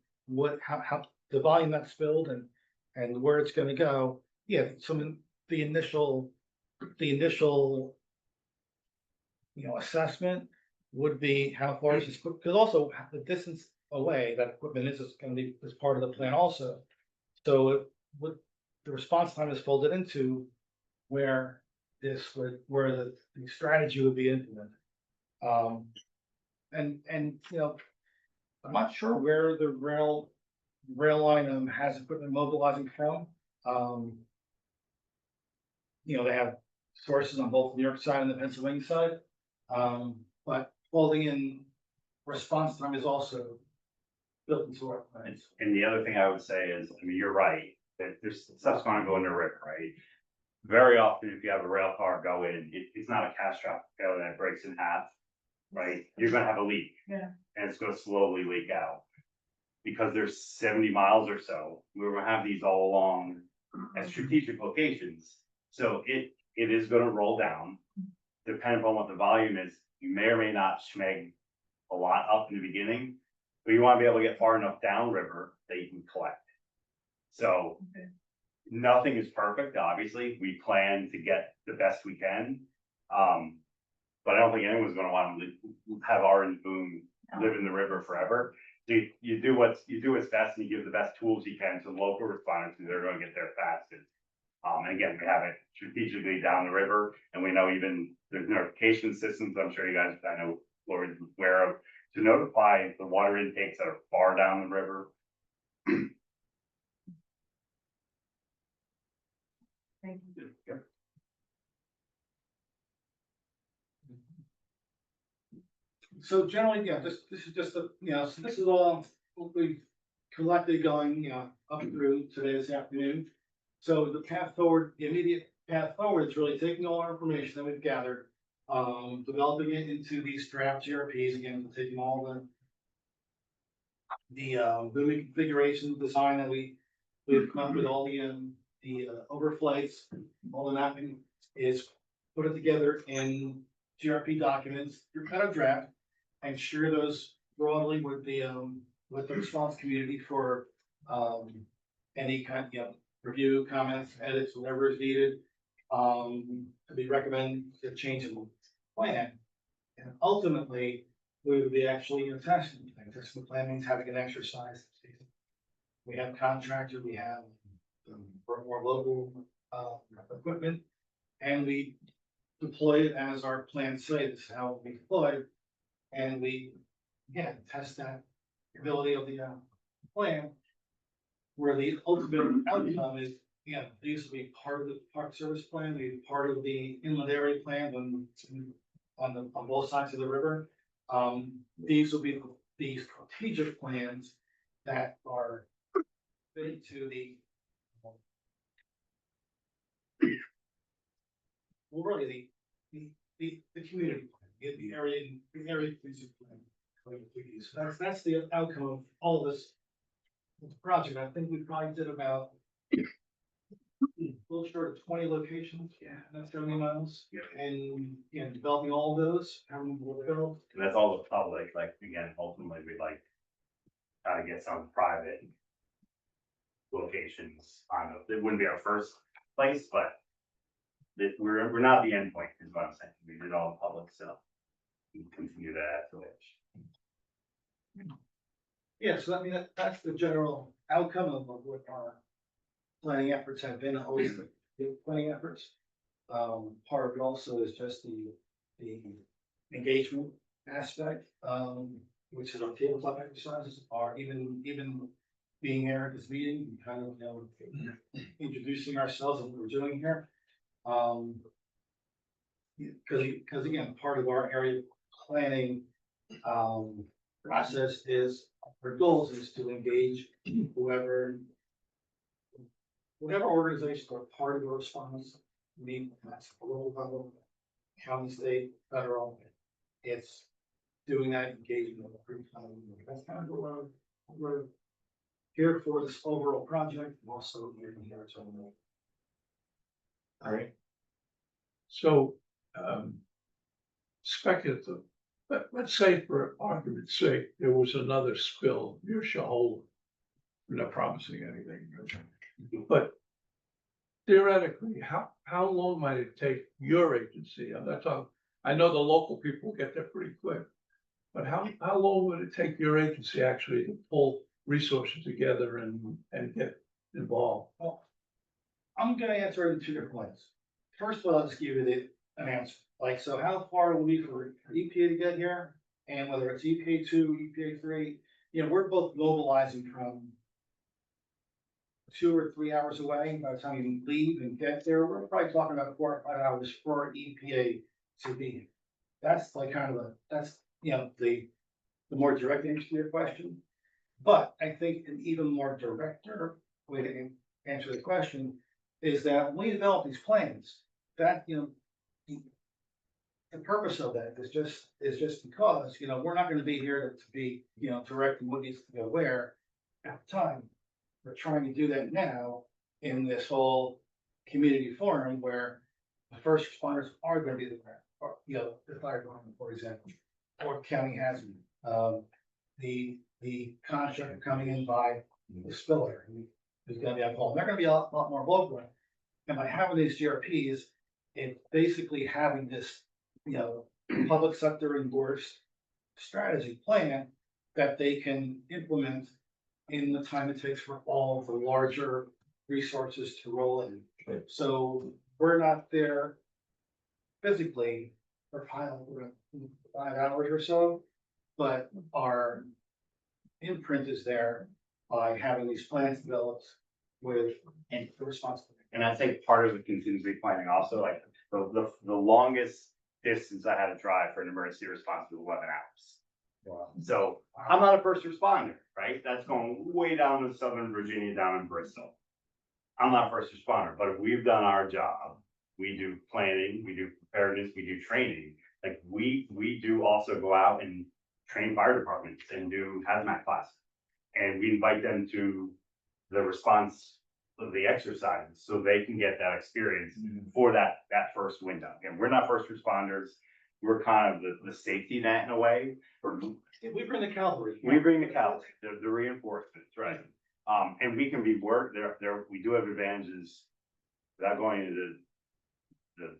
how the volume that's spilled and where it's gonna go, yeah, the initial, assessment would be how far is this, because also the distance away that equipment is gonna be, is part of the plan also. So it would, the response time is folded into where where the strategy would be implemented. And I'm not sure where the rail line has equipment mobilizing from. They have sources on both the New York side and the Pennsylvania side. But folding in response time is also built into our plans.
and the other thing I would say is, I mean, you're right, that there's stuff's gonna go in the river, right? Very often, if you have a rail car go in, it's not a catastrophic failure that breaks in half, right? You're gonna have a leak.
Yeah.
And it's gonna slowly leak out. Because there's 70 miles or so, we're gonna have these all along at strategic locations. So it is gonna roll down. Depending upon what the volume is, you may or may not schmeg a lot up in the beginning, but you wanna be able to get far enough downriver that you can collect. So
Okay.
nothing is perfect, obviously. We plan to get the best we can. But I don't think anyone's gonna want to have orange boom live in the river forever. So you do what's best and you give the best tools you can to local responders, because they're gonna get there fastest. And again, we have it strategically down the river, and we know even there's notification systems, I'm sure you guys, I know Lori's aware of, to notify the water intakes that are far down the river.
thank you.
Yep.
So generally, yeah, this is just so this is all what we've collected going, up through today this afternoon. So the path forward, the immediate path forward is really taking all our information that we've gathered, developing it into these draft GRPs, again, taking all the booming configuration design that we've come up with, all the overflights, all the mapping is put it together in GRP documents, your kind of draft, and share those broadly with the response community for any kind, review, comments, edits, whatever is needed. We recommend a change in the plan. And ultimately, we would be actually testing things. Testing the plan means having an exercise. We have contractors, we have more local equipment, and we deploy it as our plans say. This is how we deploy it. And we, again, test that ability of the plan, where the ultimate outcome is, these will be part of the park service plan, be part of the inland area plan on both sides of the river. These will be the strategic plans that are fitted to the really the community plan, the area strategic plan. So that's the outcome of all this project. I think we probably did about little short of 20 locations.
Yeah.
That's 70 miles.
Yeah.
And, developing all of those, having them built.
And that's all the public, like, again, ultimately, we'd like try to get some private locations on it. It wouldn't be our first place, but we're not the end point, is what I'm saying. We did all in public, so we continue that to which.
Yeah, so I mean, that's the general outcome of what our planning efforts have been, always the planning efforts. Part of it also is just the engagement aspect, which is our tabletop exercises, are even being here at this meeting, kind of, introducing ourselves and what we're doing here. Because again, part of our area planning, process is, our goals is to engage whoever organizations are part of the response, that's local level, county, state, federal. It's doing that engagement. That's kind of what we're here for, this overall project, and also here to.
All right. So, speculative, but let's say for argument's sake, there was another spill near Shahola. We're not promising anything, but theoretically, how long might it take your agency? I'm not talking, I know the local people get there pretty quick. But how long would it take your agency actually to pull resources together and get involved?
Well, I'm gonna answer it in 2 different ways. First of all, I'll just give you an answer. Like, so how far will we for EPA to get here? And whether it's EPA 2, EPA 3, we're both mobilizing from 2 or 3 hours away. By the time you leave and get there, we're probably talking about 4 or 5 hours for EPA to be here. That's like kind of the more direct answer to your question. But I think an even more directer way to answer the question is that when we develop these plans, that, the purpose of that is just because, we're not gonna be here to be, directing what needs to go where at the time. We're trying to do that now in this whole community forum where the first responders are gonna be the fire department, for example, or county hazard. The contractor coming in by the spiller, who's gonna be on call. They're gonna be a lot more local. And by having these GRPs, it's basically having this, public sector endorsed strategy plan that they can implement in the time it takes for all the larger resources to roll in. So we're not there physically for 5 hours or so, but our imprint is there by having these plans developed with and the responsibility.
And I think part of the contingency planning also, like the longest distance I had to drive for an emergency response was 11 hours.
Wow.
So I'm not a first responder, right? That's going way down to Southern Virginia, down in Bristol. I'm not a first responder, but if we've done our job, we do planning, we do preparedness, we do training. Like we do also go out and train fire departments and do hazmat classes. And we invite them to the response of the exercises so they can get that experience for that first window. And we're not first responders. We're kind of the safety net in a way.
We bring the cavalry.
We bring the cavalry, the reinforcements, right? And we can be worked there. We do have advantages without going into the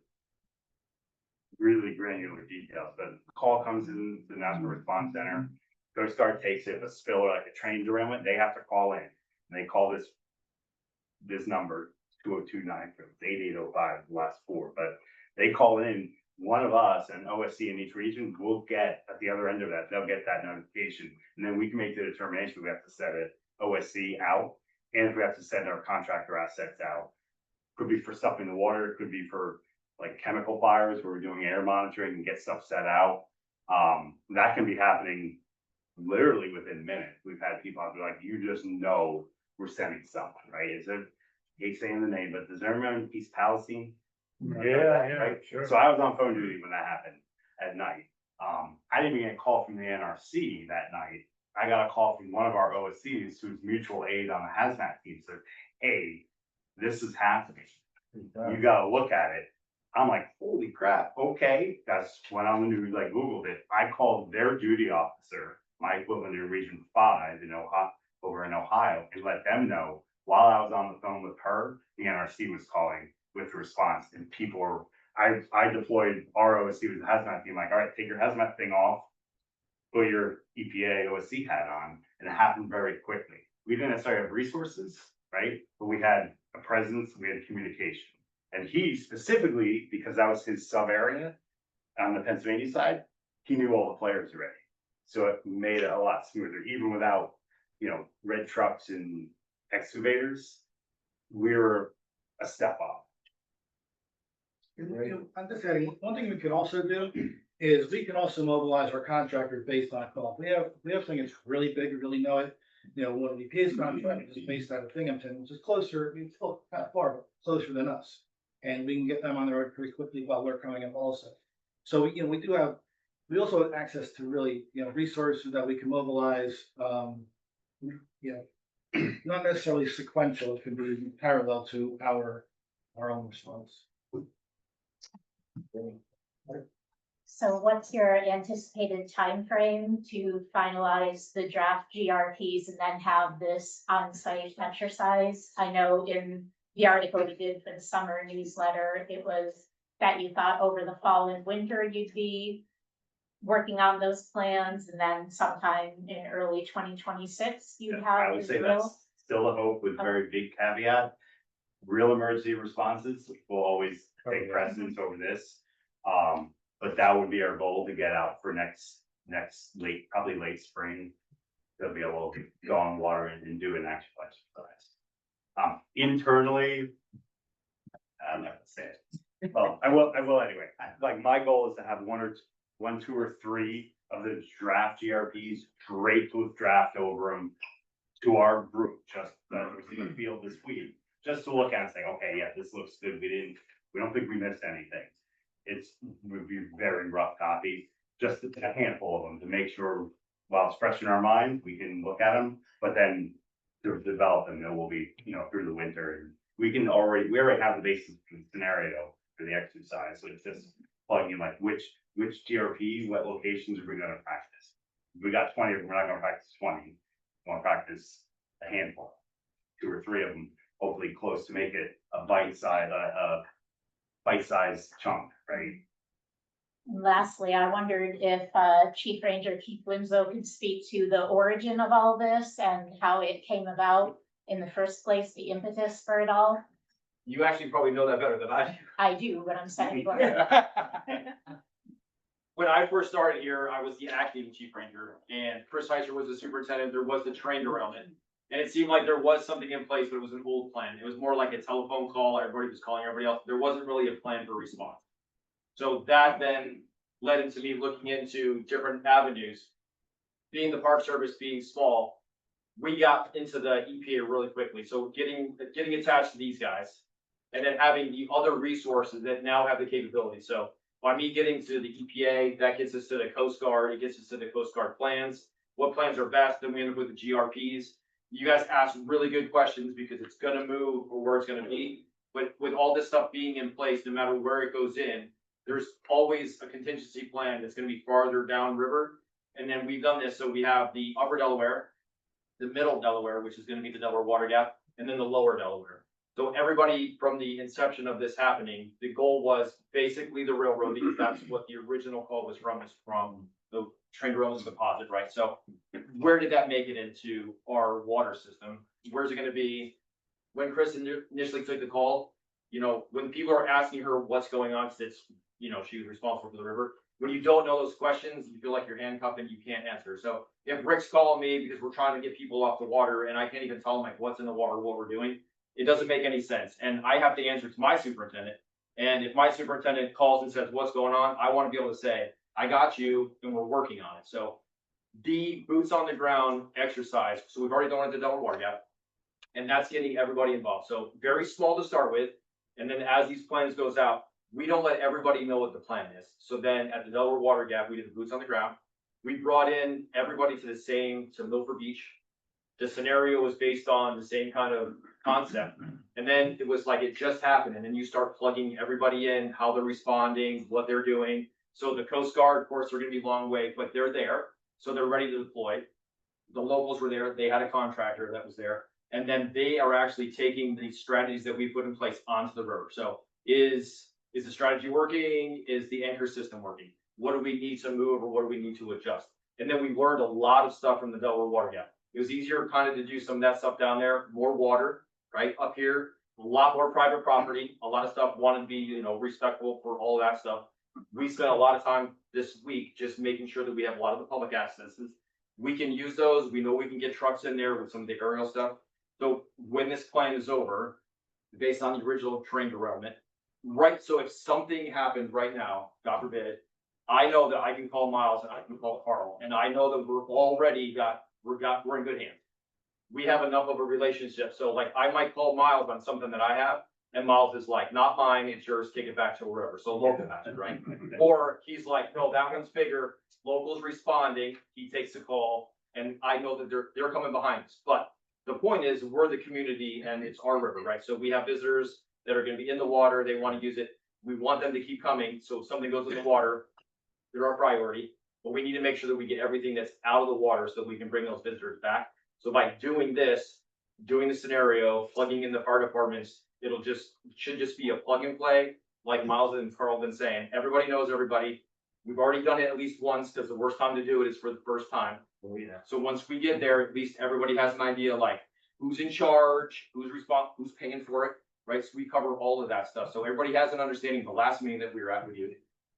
really granular details, but the call comes in the National Response Center. Coast Guard takes it, a spill or like a train derailment, they have to call in. And they call this number 2029, 8805, the last 4, but they call in. One of us, an OSC in each region, will get at the other end of that, they'll get that notification. And then we can make the determination, we have to set an OSC out. And if we have to send our contractor assets out, could be for stuff in the water, it could be for like chemical fires where we're doing air monitoring and get stuff set out. That can be happening literally within minutes. We've had people out there like, you just know we're sending someone, right? Is it, I hate saying the name, but does everyone remember East Palestine?
Yeah,
Right?
sure.
So I was on phone duty when that happened at night. I didn't even get a call from the NRC that night. I got a call from one of our OSCs who's mutual aid on the hazmat team. Said, hey, this is happening. You gotta look at it. I'm like, holy crap, okay, that's went on the news, I Googled it. I called their duty officer, my equivalent in Region 5 in Ohio, over in Ohio, and let them know while I was on the phone with her, the NRC was calling with the response, and people were, I deployed our OSC with the hazmat team, like, all right, take your hazmat thing off, put your EPA OSC hat on, and it happened very quickly. We didn't necessarily have resources, right? But we had a presence, we had communication. And he specifically, because that was his sub area on the Pennsylvania side, he knew all the players already. So it made it a lot smoother, even without, red trucks and excavators. We were a step up.
I'm just adding, one thing we could also do is we can also mobilize our contractors based on call. We have something that's really big, we really know it. One of the EPA's contract is based out of Binghamton, which is closer, I mean, it's still kind of far, but closer than us. And we can get them on the road pretty quickly while we're coming up also. So, we also have access to really, resources that we can mobilize, not necessarily sequential, it can be parallel to our own response.
So what's your anticipated time frame to finalize the draft GRPs and then have this on-site exercise? I know in the article we did for the summer newsletter, it was that you thought over the fall and winter you'd be working on those plans, and then sometime in early 2026 you'd have.
I would say that's still a hope with very big caveat. Real emergency responses will always take precedence over this. But that would be our goal to get out for next probably late spring. To be able to go on water and do an actual exercise. Internally, I'm not gonna say it. Well, I will anyway. Like, my goal is to have one, two, or three of the draft GRPs draped with draft over them to our group, just that was in the field this week, just to look at and say, okay, yeah, this looks good. We don't think we missed anything. Would be very rough copy, just a handful of them to make sure while it's fresh in our mind, we can look at them, but then to develop them, it will be, through the winter. And we already have the basis for the scenario for the exercise. So it's just plugging in like which GRP, what locations are we gonna practice? If we got 20 of them, we're not gonna practice 20. We wanna practice a handful, 2 or 3 of them, hopefully close to make it a bite-sized chunk, right?
And lastly, I wondered if Chief Ranger Keith Winslow could speak to the origin of all this and how it came about in the first place, the impetus for it all.
You actually probably know that better than I do.
I do, but I'm saying.
When I first started here, I was the acting chief ranger, and Chris Heischer was the superintendent. There was the train derailment. And it seemed like there was something in place, but it was an old plan. It was more like a telephone call. Everybody was calling everybody else. There wasn't really a plan for response. So that then led into me looking into different avenues. Being the Park Service being small, we got into the EPA really quickly. So getting attached to these guys, and then having the other resources that now have the capability. So by me getting to the EPA, that gets us to the Coast Guard, it gets us to the Coast Guard plans. What plans are best? Then we end up with the GRPs. You guys ask really good questions because it's gonna move or where it's gonna be. But with all this stuff being in place, no matter where it goes in, there's always a contingency plan that's gonna be farther downriver. And then we've done this, so we have the upper Delaware, the middle Delaware, which is gonna be the Delaware Water Gap, and then the lower Delaware. So everybody from the inception of this happening, the goal was basically the railroad, because that's what the original call was from the train derailment deposit, right? So where did that make it into our water system? Where's it gonna be? When Chris initially took the call, when people are asking her what's going on, since she was responsible for the river, when you don't know those questions, you feel like you're handcuffed and you can't answer. So if Rick's calling me because we're trying to get people off the water and I can't even tell him like what's in the water, what we're doing, it doesn't make any sense. And I have to answer to my superintendent. And if my superintendent calls and says, what's going on? I want to be able to say, I got you and we're working on it. So the boots on the ground exercise. So we've already done it at the Delaware Water Gap, and that's getting everybody involved. So very small to start with. And then as these plans goes out, we don't let everybody know what the plan is. So then at the Delaware Water Gap, we did the boots on the ground. We brought in everybody to Milford Beach. The scenario was based on the same kind of concept. And then it was like, it just happened, and then you start plugging everybody in, how they're responding, what they're doing. So the Coast Guard, of course, are gonna be long way, but they're there, so they're ready to deploy. The locals were there, they had a contractor that was there, and then they are actually taking the strategies that we put in place onto the river. So is the strategy working? Is the anchor system working? What do we need to move, or what do we need to adjust? And then we learned a lot of stuff from the Delaware water gap. It was easier kind of to do some of that stuff down there, more water, right? Up here, a lot more private property, a lot of stuff wanted to be, you know, respectful for all of that stuff. We spent a lot of time this week just making sure that we have a lot of the public accesses. We can use those. We know we can get trucks in there with some of the aerial stuff. So when this plan is over, based on the original terrain derailment, right? So if something happened right now, God forbid, I know that I can call Miles and I can call Carl, and I know that we're in good hands. We have enough of a relationship, so like I might call Miles on something that I have, and Miles is like, not mine, it's yours, take it back to wherever, so local has it, right? Or he's like, no, that one's bigger, local's responding, he takes the call, and I know that they're coming behind us, but the point is, we're the community and it's our river, right? So we have visitors that are gonna be in the water, they wanna use it, we want them to keep coming, so if something goes in the water, they're our priority, but we need to make sure that we get everything that's out of the water so we can bring those visitors back. So by doing this, doing the scenario, plugging in the fire departments, should just be a plug and play, like Miles and Carl have been saying, everybody knows everybody. We've already done it at least once, because the worst time to do it is for the first time. So once we get there, at least everybody has an idea, like, who's in charge, who's paying for it, right? So we cover all of that stuff, so everybody has an understanding. The last meeting that we were at with you,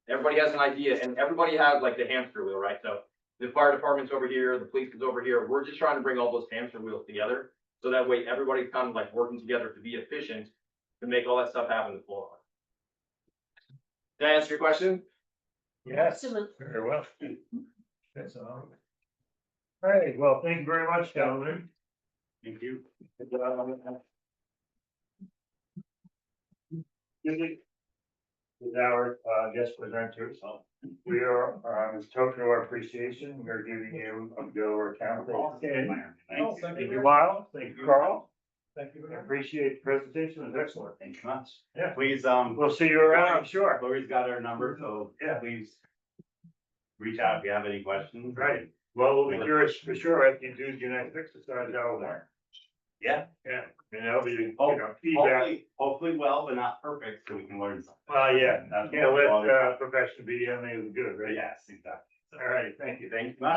everybody has an idea, and everybody has like the hamster wheel, right? So the fire department's over here, the police is over here. We're just trying to bring all those hamster wheels together. So that way everybody's kind of like working together to be efficient, to make all that stuff happen in Florida. Did I answer your question?
Yes,
Absolutely.
very well. That's all. All right, well, thank you very much, gentlemen.
Thank you.
With our guest presenters, we are, as token of our appreciation, we're giving you a Delaware County. Thank you, Miles. Thank you, Carl.
Thank you.
I appreciate the presentation. It was excellent.
Thanks so much.
Yeah.
Please,
We'll see you around, I'm sure.
Lori's got our number, so
Yeah.
please reach out if you have any questions.
Right. Well, we'll be curious for sure after you do your next exercise, Delaware.
Yeah.
Yeah, and that'll be, you know, feedback.
Hopefully well, but not perfect, so we can learn something.
Yeah,
That's
yeah,
what
let
it's all about.
profession be anything good, right?
Yes, exactly.
All right, thank you.
Thank you much.